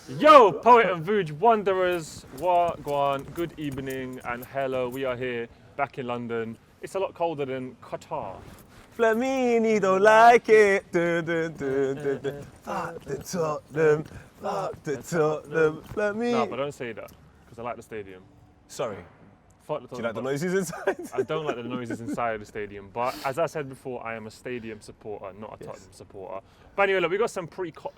Yo, Poet and Vuj Wanderers, Wagwan, good evening and hello. We are here back in London. It's a lot colder than Qatar. Flamini don't like it. Dun, dun, dun, dun, dun. Fuck the Tottenham. Fuck the Tottenham. Flamini. No, but don't say that, because I like the stadium. Sorry. Fuck the Do you like the Tottenham, noises inside? I don't like the noises inside the stadium, but as I said before, I am a stadium supporter, not a Tottenham supporter. But anyway, look, we got some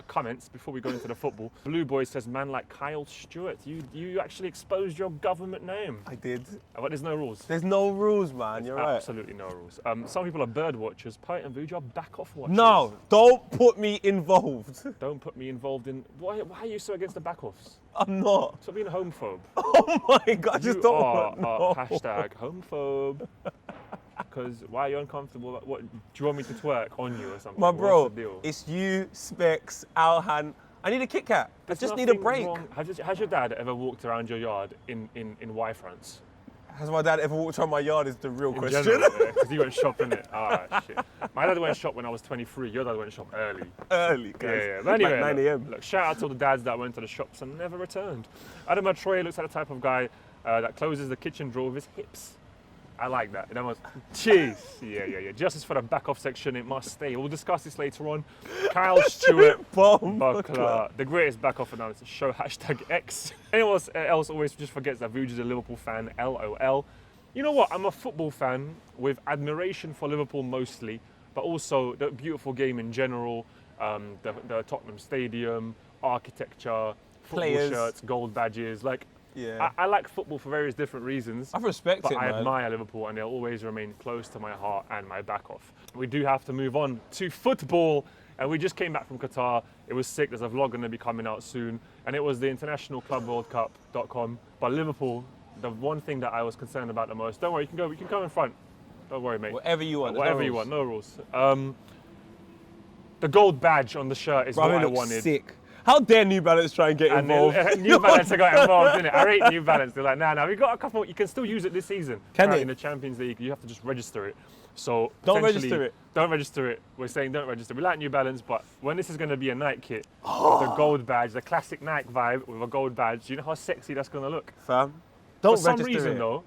comments before we go into the football. Blue Boy says, man like Kyle Stewart, you actually exposed your government name. I did. But there's no rules. There's no rules, man. You're right. Absolutely no rules. Some people are bird watchers. Poet and Vuj are back off watchers. No, don't put me involved. Don't put me involved in. Why are you so against the back offs? I'm not. Stop being a homophobe. Oh my God, I just You don't are want no. hashtag homophobe. Because why are you uncomfortable? What do you want me to twerk on you or something? My bro, What's the deal? it's you, Specs, Alhan. I need a Kit Kat. I There's just need a nothing break. wrong. Has your dad ever walked around your yard in Y France? Has my dad ever walked around my yard is the real In question. general, because you went shopping it. Ah, shit. My dad went shop when I was 23. Your dad went shop early. Early, guys. Yeah. But anyway, like 9 a.m. Look, shout out to all the dads that went to the shops and never returned. Adam Troy looks like the type of guy that closes the kitchen drawer with his hips. I like that. That was cheese. Yeah. Justice for the back off section. It must stay. We'll discuss this later on. Kyle Stewart, Buckler, the greatest back off analysis show. #X. Anyone else always just forgets that Vuj is a Liverpool fan. LOL. You know what? I'm a football fan with admiration for Liverpool mostly, but also the beautiful game in general. The Tottenham Stadium, architecture, football Players. shirts, gold badges. Like. Yeah. I like football for various different reasons. I respect but it, I man. admire Liverpool and they'll always remain close to my heart and my back off. We do have to move on to football. And we just came back from Qatar. It was sick. There's a vlog going to be coming out soon. And it was the internationalclubworldcup.com. But Liverpool, the one thing that I was concerned about the most, don't worry, you can go in front. Don't worry, mate. Whatever you want. Whatever you want, no rules. The gold badge on the shirt is what I looks wanted. sick. How dare New Balance try and get And involved? New Balance got involved in it. I rate New Balance. They're like, nah, we got a couple. You can still use it this season. Can they? In the Champions League, you have to just register it. So Don't potentially- register it. Don't register it. We're saying don't register. We like New Balance, but when this is going to be a Nike kit, the gold badge, the classic Nike vibe with a gold badge, do you know how sexy that's going to look? Fam. Don't For some register reason, it. though,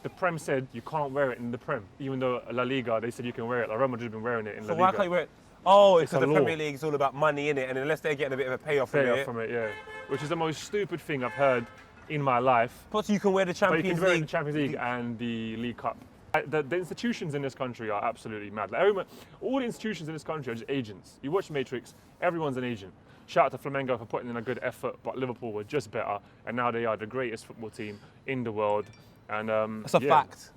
the Prem said you can't wear it in the Prem, even though La Liga they said you can wear it. Like Real Madrid have been wearing it in So La Liga. why can't you wear it? Oh, it's It's a because the law. Premier League is all about money, innit? And unless they're getting a bit of a payoff from Pay it. off from it, yeah. Which is the most stupid thing I've heard in my life. Plus, you can wear the But you Champions can wear it in League. the Champions League and the League Cup. The institutions in this country are absolutely mad. Like everyone, all the institutions in this country are just agents. You watch Matrix, everyone's an agent. Shout out to Flamengo for putting in a good effort, but Liverpool were just better, and now they are the greatest football team in the world. And That's a fact.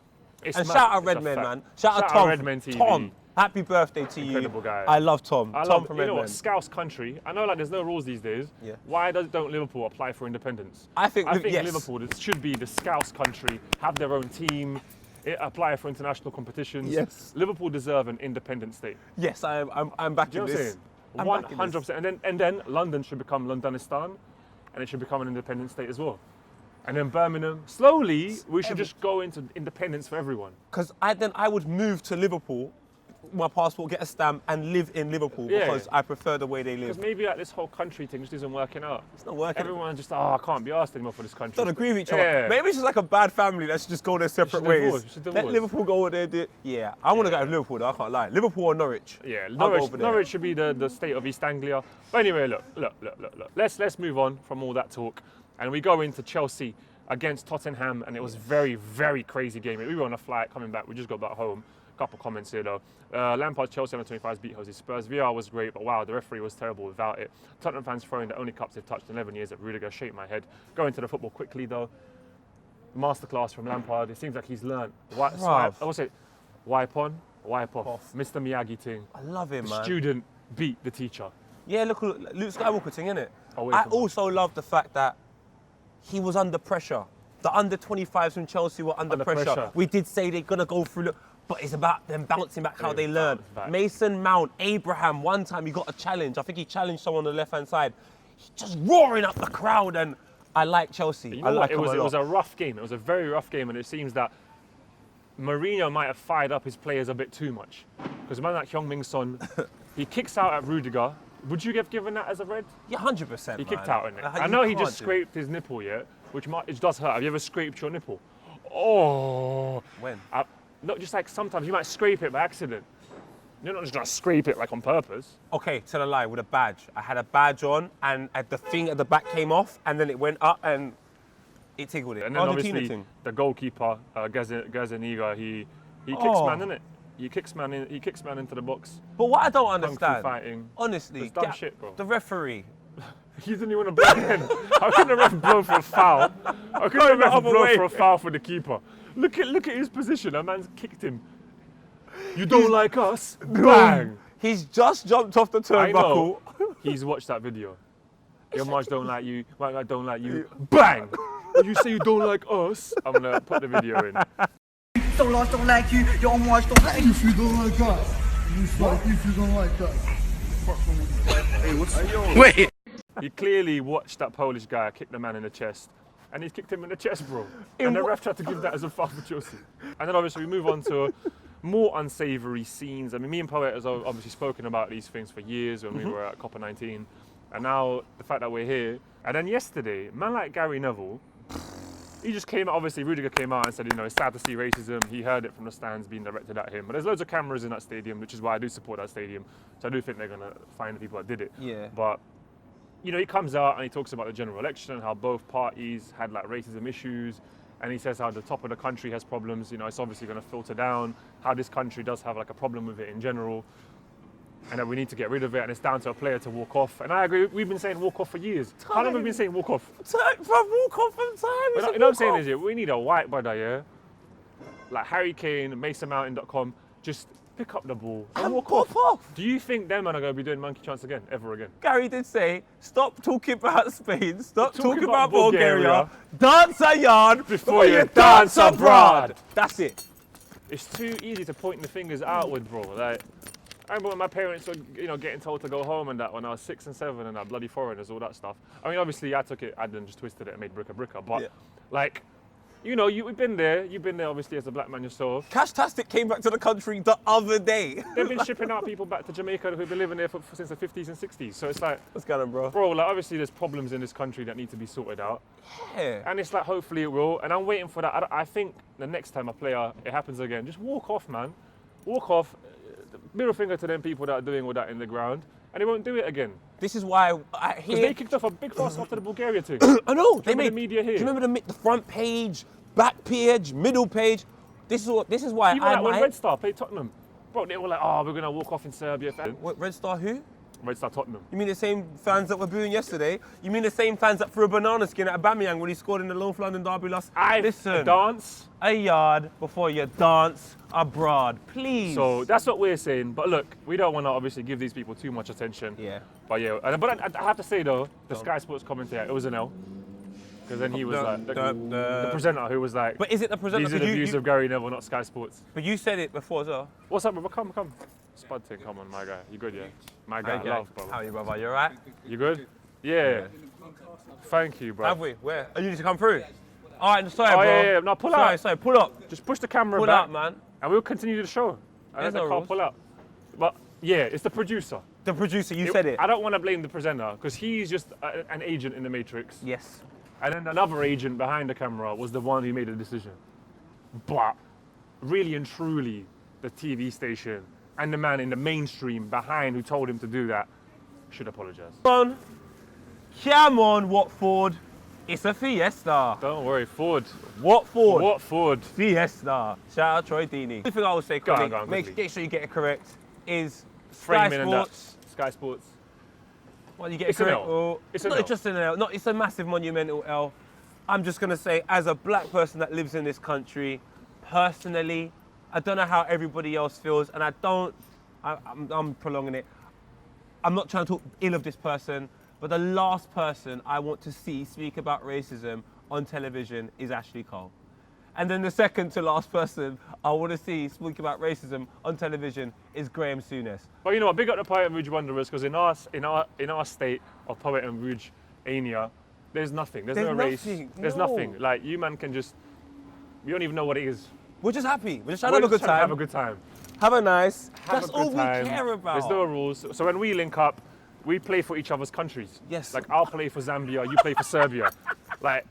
It's And mad. shout out It's a Redmen, fact. man. Shout out Tom. Redmen TV. Tom, happy birthday to Incredible you. guy. I love Tom. I Tom love, from you know what, Redmen. Scouse country. I know like there's no rules these days. Yeah. Why don't Liverpool apply for independence? I think yes. Liverpool should be the Scouse country, have their own team, apply for international competitions. Yes. Liverpool deserve an independent state. Yes, I'm back Do you in know what I'm this. saying? I'm back in this. 100%. And then London should become Londonistan, and it should become an independent state as well. And then Birmingham. Slowly, we should just go into independence for everyone. Because I would move to Liverpool, my passport, get a stamp, and live in Liverpool Yeah. because I prefer the way they live. Because maybe like this whole country thing just isn't working out. It's not working. Everyone's just, I can't be asked anymore for this country. Don't agree with each other. Yeah. Maybe it's just like a bad family. Let's just go their separate ways. should Let divorce. Liverpool go over there. Yeah, I want to go to Liverpool though, I can't lie. Liverpool or Norwich? Yeah, I'll go over there. Norwich should be the state of East Anglia. But anyway, look. Let's move on from all that talk, and we go into Chelsea against Tottenham, and it was very, very crazy game. We were on a flight coming back. We just got back home. A couple comments here though. Lampard's Chelsea under 25s beat Jose's Spurs. VR was great, but wow, the referee was terrible without it. Tottenham fans throwing the only cups they've touched in 11 years at Rudiger. Shake my head. Going to the football quickly though. Masterclass from Lampard. It seems like he's learned. Wipe on, wipe off. Mr. Miyagi thing. I love him, The man. student beat the teacher. Yeah, look, Luke Skywalker thing, innit? Away I from him. also love the fact that he was under pressure. The under 25s from Chelsea were under pressure. We did say they're gonna go through, but it's about them bouncing back how they learn. bounce back. Mason Mount, Abraham, one time he got a challenge. I think he challenged someone on the left-hand side. He's just roaring up the crowd, and I like Chelsea. You I know like what? him a It was lot. a rough game. It was a very rough game, and it seems that Mourinho might have fired up his players a bit too much. Because a man like Heung-Min Son, he kicks out at Rudiger, Would you have given that as a red? Yeah, 100%. He kicked out in it. I know he just scraped his nipple, yeah, which does hurt. Have you ever scraped your nipple? Oh. When? Not just like sometimes you might scrape it by accident. You're not just gonna scrape it like on purpose. Okay, tell a lie, with a badge. I had a badge on and the thing at the back came off and then it went up and it tickled it. And then obviously the goalkeeper, Gazaniga, he kicks man, innit? He kicks man into the box. But what I don't understand, fighting. honestly, dumb shit, bro. The referee. He didn't even want to blow in. How can the ref blow for a foul? How can the ref blow for a foul for the keeper? Look at his position. That man's kicked him. You don't like us? Bang! He's just jumped off the turnbuckle. He's watched that video. Your Marge don't like you. My guy don't like you. Bang! You say you don't like us? I'm gonna put the video in. Don't like you. Your Marge don't like you. If you don't like us, if you don't like us. Hey, what's Wait. He clearly watched that Polish guy kick the man in the chest. And he's kicked him in the chest, bro. And the ref tried to give that as a foul for Chelsea. And then obviously we move on to more unsavoury scenes. I mean, me and Poet has obviously spoken about these things for years when we were at Copper 19. And now the fact that we're here. And then yesterday, a man like Gary Neville, he just came out, obviously Rudiger came out and said, you know, it's sad to see racism. He heard it from the stands being directed at him. But there's loads of cameras in that stadium, which is why I do support that stadium. So I do think they're going to find the people that did it. Yeah. But, you know, he comes out and he talks about the general election and how both parties had like racism issues. And he says how the top of the country has problems. You know, it's obviously going to filter down, how this country does have like a problem with it in general. And that we need to get rid of it, and it's down to a player to walk off. And I agree, we've been saying walk off for years. How long have we been saying walk off? Walk off from time. You know what I'm saying is, yeah, we need a white brother, yeah? Like Harry Kane, MasonMountain.com, just pick up the ball and walk off. Do you think them man are going to be doing monkey chants again, ever again? Gary did say, stop talking about Spain, stop talking about Bulgaria, dance a yard before you dance abroad. That's it. It's too easy to point the fingers outward, bro. Like, I remember when my parents were, you know, getting told to go home and that when I was 6 and 7 and that bloody foreigners, all that stuff. I mean, obviously I took it, I then just twisted it and made bricka, but like, you know, you've been there obviously as a black man yourself. Cashtastic came back to the country the other day. They've been shipping out people back to Jamaica who've been living there since the 50s and 60s. So it's like, what's going on, bro? Bro, like obviously there's problems in this country that need to be sorted out. Yeah. And it's like, hopefully it will. And I'm waiting for that. I think the next time it happens again, just walk off, man. Walk off. Middle finger to them people that are doing all that in the ground, and they won't do it again. This is why I hear. Because they kicked off a big fuss after the Bulgaria thing. I know. They made the media here. Do you remember the front page, back page, middle page? This is why even like when Red Star played Tottenham, bro, they were like, oh, we're gonna walk off in Serbia. What, Red Star who? Red Star Tottenham. You mean the same fans that were booing yesterday? You mean the same fans that threw a banana skin at Aubameyang when he scored in the North London derby last? Listen, dance a yard before you dance abroad, please. So that's what we're saying. But look, we don't want to obviously give these people too much attention. Yeah. But yeah, but I have to say though, the Sky Sports commentator, it was an L. Because then he was like, the presenter who was like, but is it the presenter? These are the views of Gary Neville, not Sky Sports. But you said it before as well. What's up, brother? Come. Spud thing, come on, my guy. You good, yeah? My guy, love, brother. How are you, brother? You alright? You good? Yeah. Thank you, bro. Have we? Where? Oh, you need to come through? Alright, sorry, bro. Yeah. No, pull out. Sorry, pull up. Just push the camera back. Pull out, man. And we'll continue the show. There's no rules. Pull out. But yeah, it's the producer. The producer, you said it. I don't want to blame the presenter, because he's just an agent in the Matrix. Yes. And then another agent behind the camera was the one who made the decision. But really and truly, the TV station and the man in the mainstream behind who told him to do that should apologise. Come on, Watford. It's a fiesta. Don't worry, Ford. Watford. Fiesta. Shout out Troy Deeney. The thing I would say, go on, make sure you get it correct, is Framing Sky Sports. Well, you get it correct. It's not just an L. No, it's a massive monumental L. I'm just going to say, as a black person that lives in this country, personally, I don't know how everybody else feels, and I'm prolonging it. I'm not trying to talk ill of this person, but the last person I want to see speak about racism on television is Ashley Cole. And then the second to last person I want to see speak about racism on television is Graham Souness. Well, you know what? Big up the Poet and Rouge Wanderers, because in our state of Poet and Rouge Ania, there's nothing. There's no race. There's nothing. Like, you man can just, we don't even know what it is. We're just happy. We're just trying to have a good time. Have a good time. Have a nice. That's all we care about. There's no rules. So when we link up, we play for each other's countries. Yes. Like, I'll play for Zambia, you play for Serbia. Like,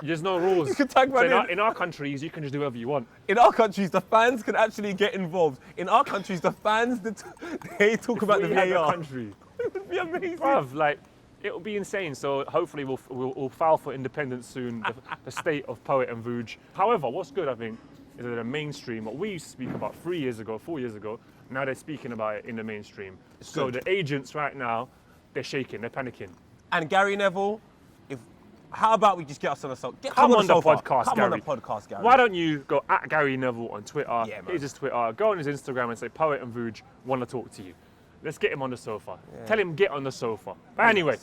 there's no rules. You can tag So man in. in our countries, you can just do whatever you want. In our countries, the fans can actually get involved. In our countries, the fans, they talk about the We had a VAR. country. It would be amazing. Bruv, like, it'll be insane. So hopefully we'll file for independence soon, the state of Poet and Vuj. However, what's good, I think, is that the mainstream, what we used to speak about 4 years ago, now they're speaking about it in the mainstream. So good. the agents right now, they're shaking, they're panicking. And Gary Neville, how about we just get us on the sofa? Come on the podcast, Come Gary. on the podcast, Gary. Why don't you go at Gary Neville on Twitter, Yeah, man. here's his Twitter, go on his Instagram and say, Poet and Vuj want to talk to you. Let's get him on the sofa. Yeah. Tell him get on the sofa. But anyway,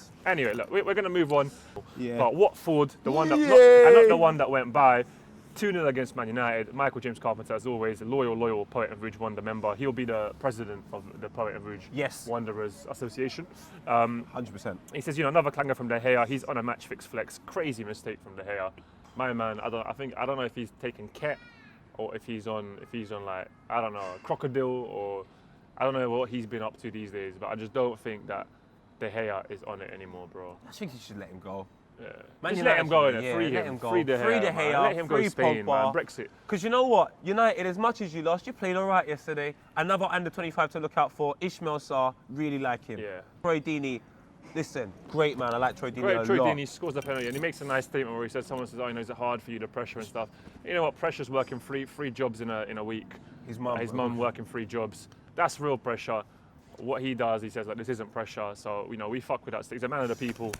look, we're going to move on. Yeah. But Watford, the one that, not the one that went by, 2-0 against Man United. Michael James Carpenter, as always, loyal Poet and Vuj Wonder member. He'll be the president of the Poet and Vuj Wanderers Association. 100%. He says, another clanger from De Gea. He's on a match fix flex. Crazy mistake from De Gea. My man, I don't know if he's taking Ket or if he's on like, I don't know, Crocodile, or I don't know what he's been up to these days, but I just don't think that De Gea is on it anymore, bro. I think you should let him go. Yeah. Man Just let him go in United, it. Free let him. him go. Free De Gea. Free De man. Gea, Let him go free to Spain, Pogba. man. Brexit. Because you know what? United, as much as you lost, you played all right yesterday. Another under 25 to look out for. Ishmael Sarr, really like him. Yeah. Troy Deeney, listen, great man. I like Troy Deeney Great, a Troy lot. Deeney scores the penalty and he makes a nice statement where he says, someone says, is it hard for you, the pressure and stuff. You know what? Pressure's working three jobs in a week. His mum working 3 jobs. That's real pressure. What he does, he says, like, this isn't pressure. So, we fuck with that. He's a man of the people.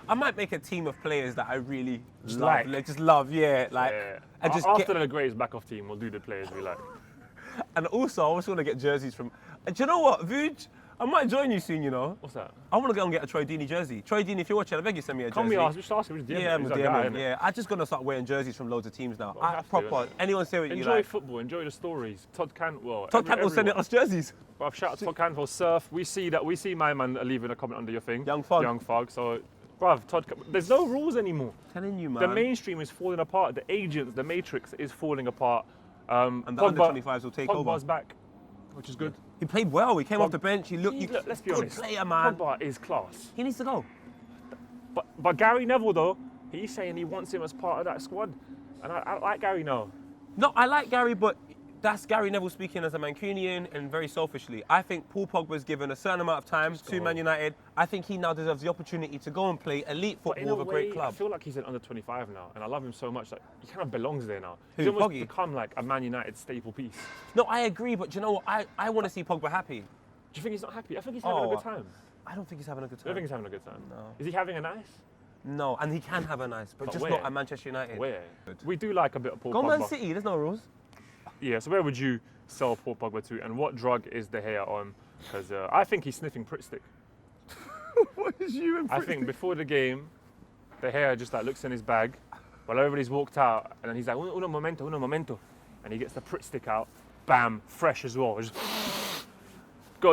I might make a team of players that I really Just love. like. Just love, yeah. Like, Yeah. and just After the greatest back-off team, we'll do the players we like. And also, I also want to get jerseys from. Do you know what, Vuj? I might join you soon. What's that? I want to go and get a Troy Deeney jersey. Troy Deeney, if you're watching, I beg you send me a jersey. Can we ask? We should ask him. Yeah, I'm He's a our guy, DM him. innit? Yeah, I'm just gonna start wearing jerseys from loads of teams now. Well, we have to, Proper. innit? Anyone say what you Enjoy like? football. Enjoy the stories. Todd Cantwell. Todd Cantwell sending us jerseys. Well, shout out to Todd Cantwell. Surf. We see my man leaving a comment under your thing. Young Fug. Young Fug. So, bruv, there's no rules anymore. Telling you, man. The mainstream is falling apart. The agents, the matrix is falling apart. And the under 25s will take over. Pogba's back, which is good. He played well. He came off the bench. He looked. Look, let's be good honest. player, man. Pogba is class. He needs to go. But Gary Neville, though, he's saying he wants him as part of that squad. And I like Gary now. No, I like Gary, but that's Gary Neville speaking as a Mancunian and very selfishly. I think Paul Pogba's given a certain amount of time to Man United. I think he now deserves the opportunity to go and play elite But in football with a great way, club. I feel like he's an under 25 now, and I love him so much. Like, he kind of belongs there now. Who, He's almost Poggy? become like a Man United staple piece. No, I agree, but do you know what? I want to see Pogba happy. Do you think he's not happy? I think he's having a good time. I don't think he's having a good I don't time. think he's having a good time. No. Is he having a nice? No, and he can have a nice, but just where? not at Manchester United. Where? We do like a bit of Paul Go Pogba. Man City, there's no rules. Yeah, so where would you sell Paul Pogba to, and what drug is De Gea on? Because I think he's sniffing Pritt stick. What is you and I think before the game, De Gea just like looks in his bag while everybody's walked out, and then he's like, uno momento. And he gets the Pritt stick out, bam, fresh as well. Just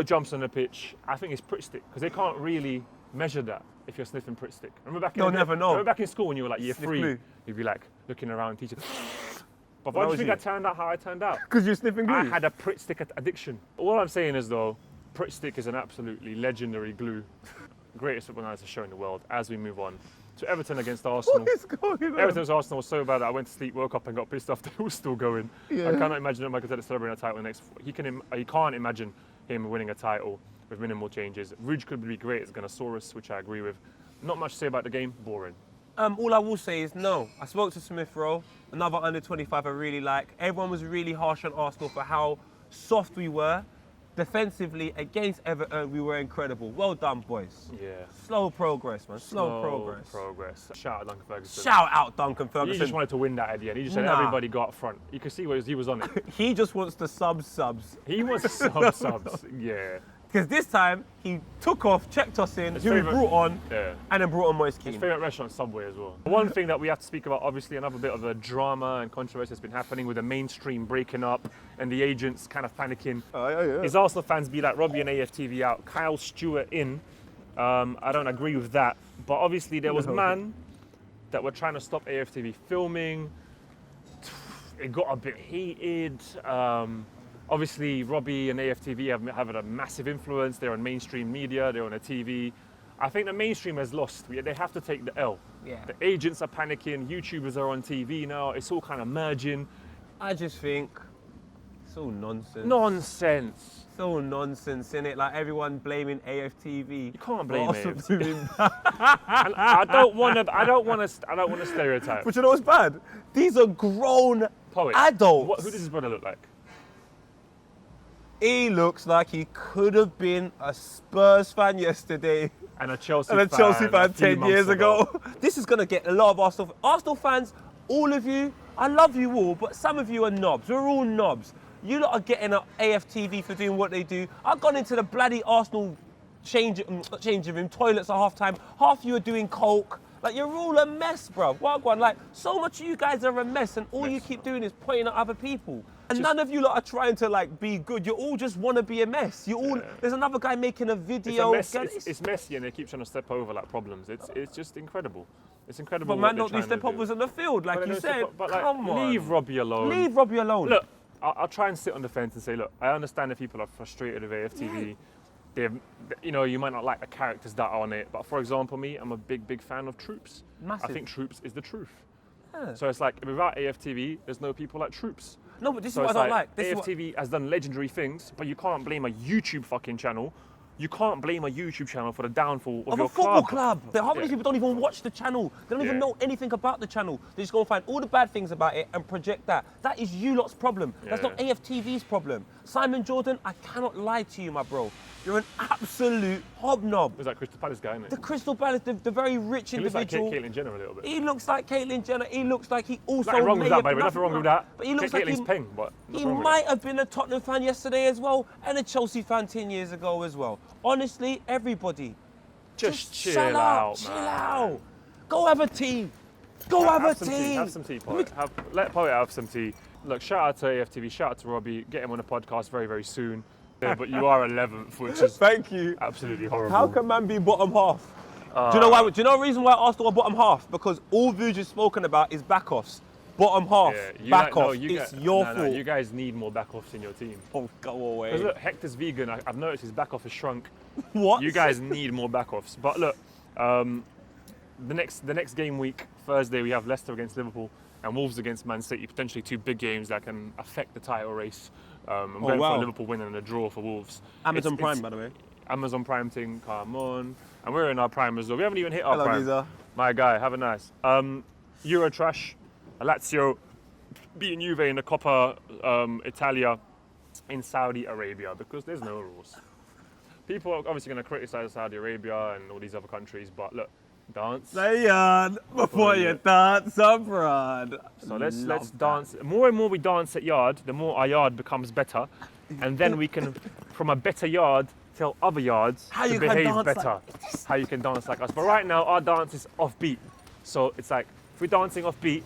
jumps on the pitch. I think it's Pritt stick, because they can't really measure that if you're sniffing Pritt stick. Remember back in You'll never know. Remember back in school when you were like year Sniff 3, glue. you'd be like looking around, teaching. But When why do you was think you? I turned out how I turned out? Because you're sniffing glue. I had a Pritt stick addiction. All I'm saying is though, Pritt stick is an absolutely legendary glue. Greatest footballer show in the world. As we move on to Everton against Arsenal. What is going on? Everton's Arsenal was so bad that I went to sleep, woke up and got pissed off. They were still going. Yeah. I cannot imagine Michael Arteta celebrating a title next. He can't imagine him winning a title with minimal changes. Rouge could be great as Gunnosaurus, which I agree with. Not much to say about the game. Boring. All I will say is no. I spoke to Smith Rowe, another under 25 I really like. Everyone was really harsh on Arsenal for how soft we were. Defensively, against Everton, we were incredible. Well done, boys. Yeah. Slow progress, man. Slow progress. Shout out Duncan Ferguson. Shout out Duncan He Ferguson. just wanted to win that at the end. He just said Nah. everybody go up front. You could see he was on it. He just wants the subs. He was subs. Yeah. Because this time, he took off, checked us in, His who he favourite- brought on, Yeah. and then brought on Moise His Keane. favourite restaurant, Subway, as well. One thing that we have to speak about, obviously, another bit of a drama and controversy that's been happening with the mainstream breaking up and the agents kind of panicking. Is Arsenal fans be like Robbie and AFTV out, Kyle Stewart in? I don't agree with that. But obviously, there was man that were trying to stop AFTV filming. It got a bit heated. Obviously, Robbie and AFTV have a massive influence. They're on mainstream media. They're on the TV. I think the mainstream has lost. They have to take the L. Yeah. The agents are panicking. YouTubers are on TV now. It's all kind of merging. I just think it's all nonsense. Nonsense. It's all nonsense, innit? Like everyone blaming AFTV. You can't blame Arsenal it. doing And I don't want to stereotype. But you know what's bad? These are grown Poet. adults. Who does his brother look like? He looks like he could have been a Spurs fan yesterday And a Chelsea and a fan. Chelsea a fan few 10 months years ago. This is going to get a lot of Arsenal fans, all of you. I love you all, but some of you are knobs. We're all knobs. You lot are getting an AFTV for doing what they do. I've gone into the bloody Arsenal changing room, toilets at half time. Half you are doing coke. Like, you're all a mess, bro. Wagwan, like, so much of you guys are a mess, and all you keep doing is pointing at other people. And none of you lot are trying to, like, be good. You all just want to be a mess. You all. There's another guy making a video. It's messy, and they keep trying to step over like problems. It's just incredible. It's incredible. But what man, they're don't these trying to step do. overs on the field, like But you they said. don't step up- Come on. Leave Robbie alone. Leave Robbie alone. Look, I'll try and sit on the fence and say, look, I understand if people are frustrated with AFTV. You might not like the characters that are on it, but for example, me, I'm a big fan of Troops. Massive. I think Troops is the truth. Yeah. So it's like without AFTV, there's no people like Troops. No, but this So is what it's I don't like. This is what, AFTV has done legendary things, but you can't blame a YouTube fucking channel. You can't blame a YouTube channel for the downfall of of your a football club. club. Half of these Yeah. people don't even watch the channel. They don't even Yeah. know anything about the channel. They just go and find all the bad things about it and project that. That is you lot's problem. That's not Yeah. AFTV's problem. Simon Jordan, I cannot lie to you, my bro. You're an absolute hobnob. Who's that Crystal Palace guy, isn't The it? Crystal Palace, the very rich He looks like individual. Caitlyn Jenner a little bit. He looks like Caitlyn Jenner. He looks like he also Nothing wrong with may that, have- by the way. Nothing wrong with that. But he looks like Caitlyn's he, peng, but he nothing wrong with might it. have been a Tottenham fan yesterday as well, and a Chelsea fan 10 years ago as well. Honestly, everybody, Just chill shut out, up, chill man. out. Go have a tea. Go have a some tea. tea. Have some tea, Poet. Let Poet have some tea. Look, shout out to AFTV, shout out to Robbie. Get him on the podcast very, very soon. Yeah, but you are 11th, which is Thank you. absolutely horrible. How can man be bottom half? Do you know why? Do you know the reason why Arsenal are bottom half? Because all Vuj is spoken about is back offs. Bottom half, back off. It's your fault. You guys need more back offs in your team. Oh, go away. Because look, Hector's vegan. I've noticed his back off has shrunk. What? You guys need more back offs. But look, the next game week, Thursday, we have Leicester against Liverpool and Wolves against Man City. Potentially two big games that can affect the title race. I'm going for a Liverpool win and a draw for Wolves. Amazon Prime, by the way. Amazon Prime thing, come on. And we're in our Prime as well. We haven't even hit our Hello, Prime. geezer. My guy, have a nice. Eurotrash, Lazio beating Juve in the Coppa Italia in Saudi Arabia because there's no rules. People are obviously going to criticize Saudi Arabia and all these other countries, but look, dance. Say yard before you dance abroad. So let's dance. More and more we dance at yard, the more our yard becomes better, and then we can, from a better yard, tell other yards How to you can behave dance better. How you can dance like us. But right now our dance is offbeat. So it's like if we're dancing offbeat,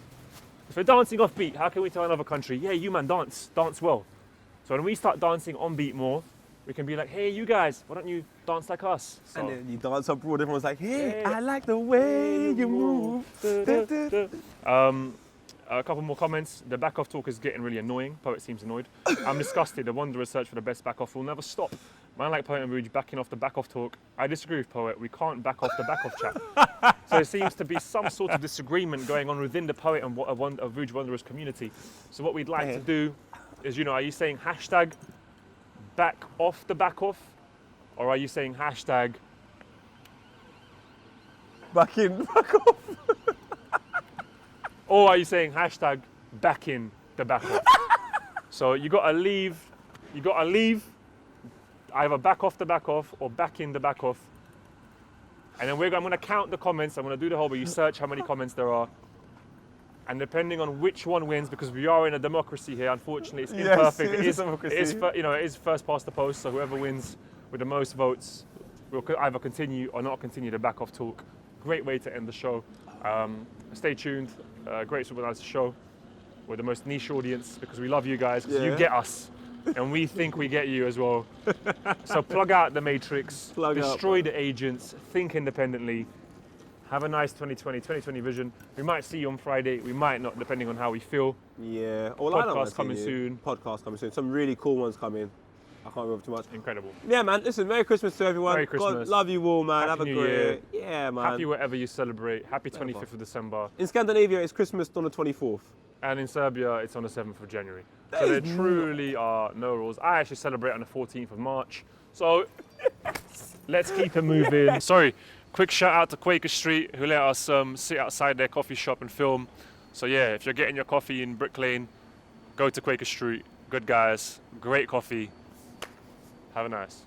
how can we tell another country, yeah, you man dance well. So when we start dancing on beat more, we can be like, hey, you guys, why don't you dance like us? So, And then you dance abroad, everyone's like, hey, I like the way you move. A couple more comments. The back off talk is getting really annoying. Poet seems annoyed. I'm disgusted. The Wanderers search for the best back off will never stop. Man like Poet and Rouge backing off the back off talk. I disagree with Poet. We can't back off the back off chat. So there seems to be some sort of disagreement going on within the Poet and Rouge Wanderers community. So what we'd like to do is, are you saying hashtag back off the back off? Or are you saying hashtag Back off. or are you saying hashtag back in the back off? So you gotta leave either back off the back off or back in the back off. And then I'm gonna count the comments. I'm gonna do the whole, but you search how many comments there are. And depending on which one wins, because we are in a democracy here, unfortunately it's imperfect. Yes, it is a democracy. It is first past the post, so whoever wins with the most votes will either continue or not continue the back off talk. Great way to end the show. Stay tuned. Great Super Nice show with the most niche audience because we love you guys because you get us and we think we get you as well. So plug out the matrix, destroy the agents, think independently, Have a nice 2020 vision. We might see you on Friday. We might not, depending on how we feel. Yeah. Well, I don't mind Podcast coming seeing you. soon. Podcast coming soon. Some really cool ones coming. I can't remember too much. Incredible. Yeah, man. Listen, Merry Christmas to everyone. Merry Christmas. God, love you all, man. Happy Have a New great Year. Yeah, man. Happy whatever you celebrate. Happy Whatever. 25th of December. In Scandinavia, it's Christmas on the 24th. And in Serbia, it's on the 7th of January. That So there is truly are no rules. I actually celebrate on the 14th of March. So let's keep it moving. Sorry, quick shout out to Quaker Street, who let us sit outside their coffee shop and film. So yeah, if you're getting your coffee in Brick Lane, go to Quaker Street. Good guys, great coffee. Have a nice.